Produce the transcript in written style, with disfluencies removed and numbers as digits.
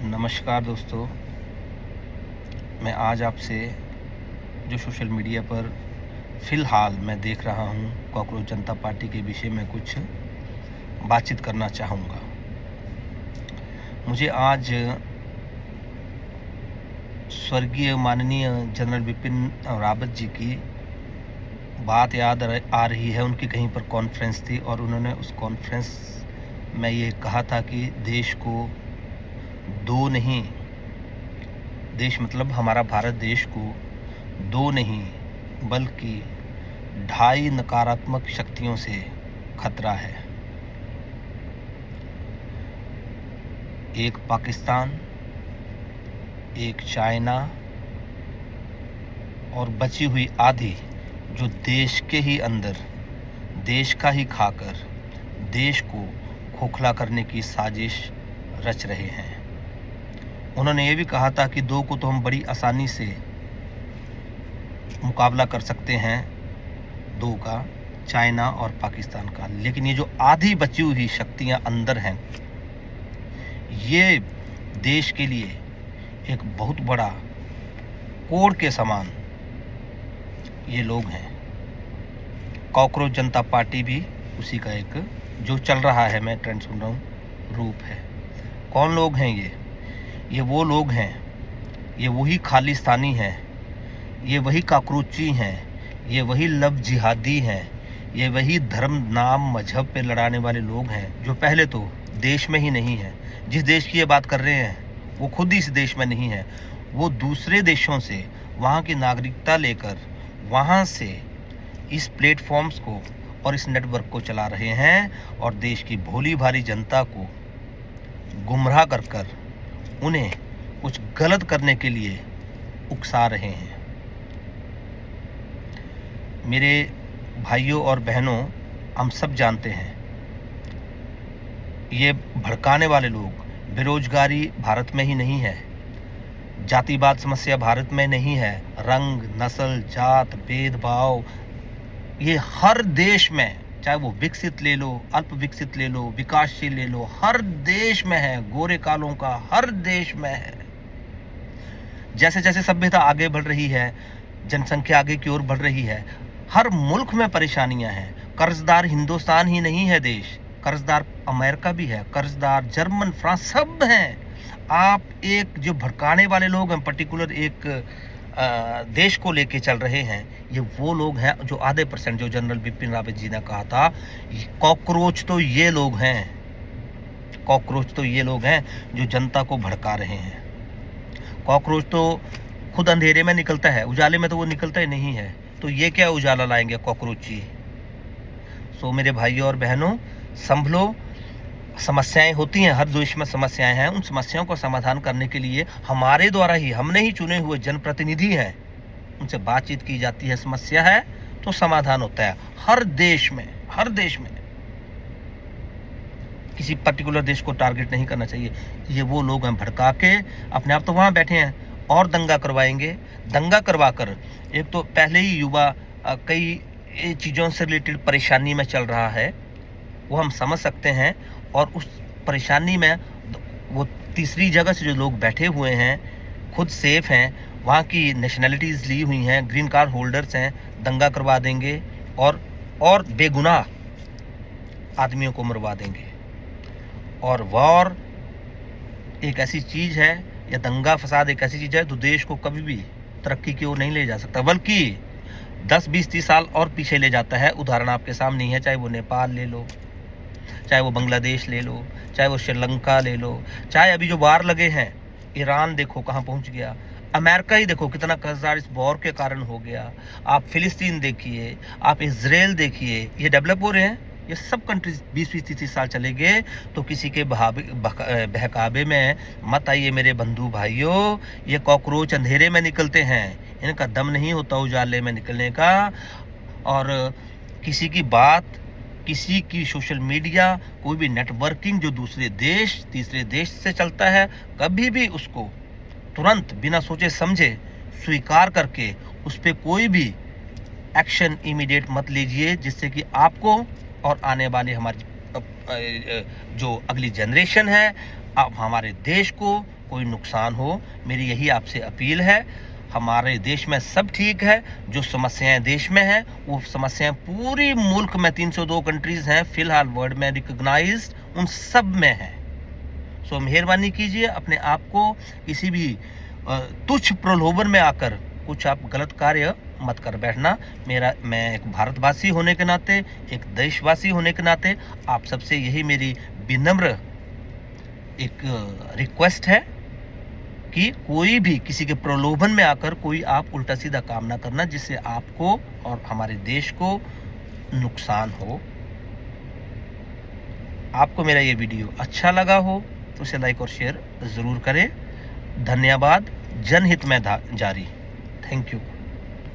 नमस्कार दोस्तों, मैं आज आपसे जो सोशल मीडिया पर फ़िलहाल मैं देख रहा हूँ कॉकरोच जनता पार्टी के विषय में कुछ बातचीत करना चाहूँगा। मुझे आज स्वर्गीय माननीय जनरल बिपिन रावत जी की बात याद आ रही है। उनकी कहीं पर कॉन्फ्रेंस थी और उन्होंने उस कॉन्फ्रेंस में ये कहा था कि देश को दो नहीं, देश मतलब हमारा भारत देश को दो नहीं बल्कि 2.5 नकारात्मक शक्तियों से खतरा है। एक पाकिस्तान, एक चाइना और बची हुई आधी जो देश के ही अंदर देश का ही खाकर देश को खोखला करने की साजिश रच रहे हैं। उन्होंने ये भी कहा था कि दो को तो हम बड़ी आसानी से मुकाबला कर सकते हैं, दो का, चाइना और पाकिस्तान का, लेकिन ये जो आधी बची हुई शक्तियां अंदर हैं, ये देश के लिए एक बहुत बड़ा कोड़ के समान ये लोग हैं। कॉकरोच जनता पार्टी भी उसी का एक जो चल रहा है, मैं ट्रेंड सुन रहा हूँ, रूप है। कौन लोग हैं ये वो लोग हैं, ये वही खालिस्तानी हैं, ये वही काकरोची हैं, ये वही लव जिहादी हैं, ये वही धर्म नाम मजहब पे लड़ाने वाले लोग हैं जो पहले तो देश में ही नहीं है। जिस देश की ये बात कर रहे हैं वो खुद इस देश में नहीं है, वो दूसरे देशों से वहाँ की नागरिकता लेकर वहाँ से इस प्लेटफॉर्म्स को और इस नेटवर्क को चला रहे हैं और देश की भोली भाली जनता को गुमराह कर उन्हें कुछ गलत करने के लिए उकसा रहे हैं। मेरे भाइयों और बहनों, हम सब जानते हैं ये भड़काने वाले लोग, बेरोजगारी भारत में ही नहीं है, जातिवाद समस्या भारत में नहीं है, रंग नस्ल जात भेदभाव ये हर देश में, चाहे वो विकसित ले लो, अल्प विकसित ले लो, विकासशील ले लो, हर देश में है। गोरे कालों का हर देश में है। जैसे जैसे सभ्यता आगे बढ़ रही है, जनसंख्या आगे की ओर बढ़ रही है, हर मुल्क में परेशानियां हैं। कर्जदार हिंदुस्तान ही नहीं है देश, कर्जदार अमेरिका भी है, कर्जदार जर्मन फ्रांस सब हैं। आप एक जो भड़काने वाले लोग हैं, पर्टिकुलर एक देश को लेके चल रहे हैं, ये वो लोग हैं जो आधे %, जो जनरल बिपिन रावत जी ने कहा था, कॉकरोच तो ये लोग हैं, कॉकरोच तो ये लोग हैं जो जनता को भड़का रहे हैं। कॉकरोच तो खुद अंधेरे में निकलता है, उजाले में तो वो निकलता ही नहीं है, तो ये क्या उजाला लाएंगे कॉकरोची। सो मेरे भाइयों और बहनों, संभलो। समस्याएं होती हैं, हर देश में समस्याएं हैं। उन समस्याओं का समाधान करने के लिए हमारे द्वारा ही, हमने ही चुने हुए जनप्रतिनिधि हैं, उनसे बातचीत की जाती है। समस्या है तो समाधान होता है हर देश में, हर देश में। किसी पर्टिकुलर देश को टारगेट नहीं करना चाहिए। ये वो लोग हैं भड़का के, अपने आप तो वहाँ बैठे हैं और दंगा करवाएंगे। दंगा करवा कर, एक तो पहले ही युवा कई चीज़ों से रिलेटेड परेशानी में चल रहा है, वो हम समझ सकते हैं। और उस परेशानी में वो तीसरी जगह से जो लोग बैठे हुए हैं, खुद सेफ हैं, वहाँ की नेशनलिटीज़ ली हुई हैं, ग्रीन कार्ड होल्डर्स हैं, दंगा करवा देंगे और बेगुनाह आदमियों को मरवा देंगे। और वॉर एक ऐसी चीज़ है, या दंगा फसाद एक ऐसी चीज़ है जो देश को कभी भी तरक्की की ओर नहीं ले जा सकता, बल्कि 10, 20, 30 साल और पीछे ले जाता है। उदाहरण आपके सामने ही है, चाहे वो नेपाल ले लो, चाहे वो बांग्लादेश ले लो, चाहे वो श्रीलंका ले लो, चाहे अभी जो वार लगे हैं, ईरान देखो कहाँ पहुँच गया, अमेरिका ही देखो कितना कर्जदार इस वॉर के कारण हो गया। आप फिलिस्तीन देखिए, आप इजराइल देखिए, ये डेवलप हो रहे हैं। ये सब कंट्रीज 20-20, 30 साल चले गए तो किसी के बहकावे में मत आइए मेरे बंधु भाइयों। ये कॉकरोच अंधेरे में निकलते हैं, इनका दम नहीं होता उजाले में निकलने का। और किसी की बात, किसी की सोशल मीडिया, कोई भी नेटवर्किंग जो दूसरे देश, तीसरे देश से चलता है, कभी भी उसको तुरंत बिना सोचे समझे स्वीकार करके उस पर कोई भी एक्शन इमीडिएट मत लीजिए, जिससे कि आपको और आने वाले हमारी जो अगली जनरेशन है, अब हमारे देश को कोई नुकसान हो। मेरी यही आपसे अपील है। हमारे देश में सब ठीक है, जो समस्याएं देश में हैं वो समस्याएं पूरी मुल्क में 302 कंट्रीज हैं फिलहाल वर्ल्ड में रिकॉग्नाइज्ड, उन सब में है। सो मेहरबानी कीजिए, अपने आप को किसी भी तुच्छ प्रलोभन में आकर कुछ आप गलत कार्य मत कर बैठना। मैं एक भारतवासी होने के नाते, एक देशवासी होने के नाते आप सबसे यही मेरी विनम्र एक रिक्वेस्ट है कि कोई भी किसी के प्रलोभन में आकर कोई आप उल्टा सीधा काम ना करना जिससे आपको और हमारे देश को नुकसान हो। आपको मेरा ये वीडियो अच्छा लगा हो तो उसे लाइक और शेयर ज़रूर करें। धन्यवाद। जनहित में जारी। Thank you.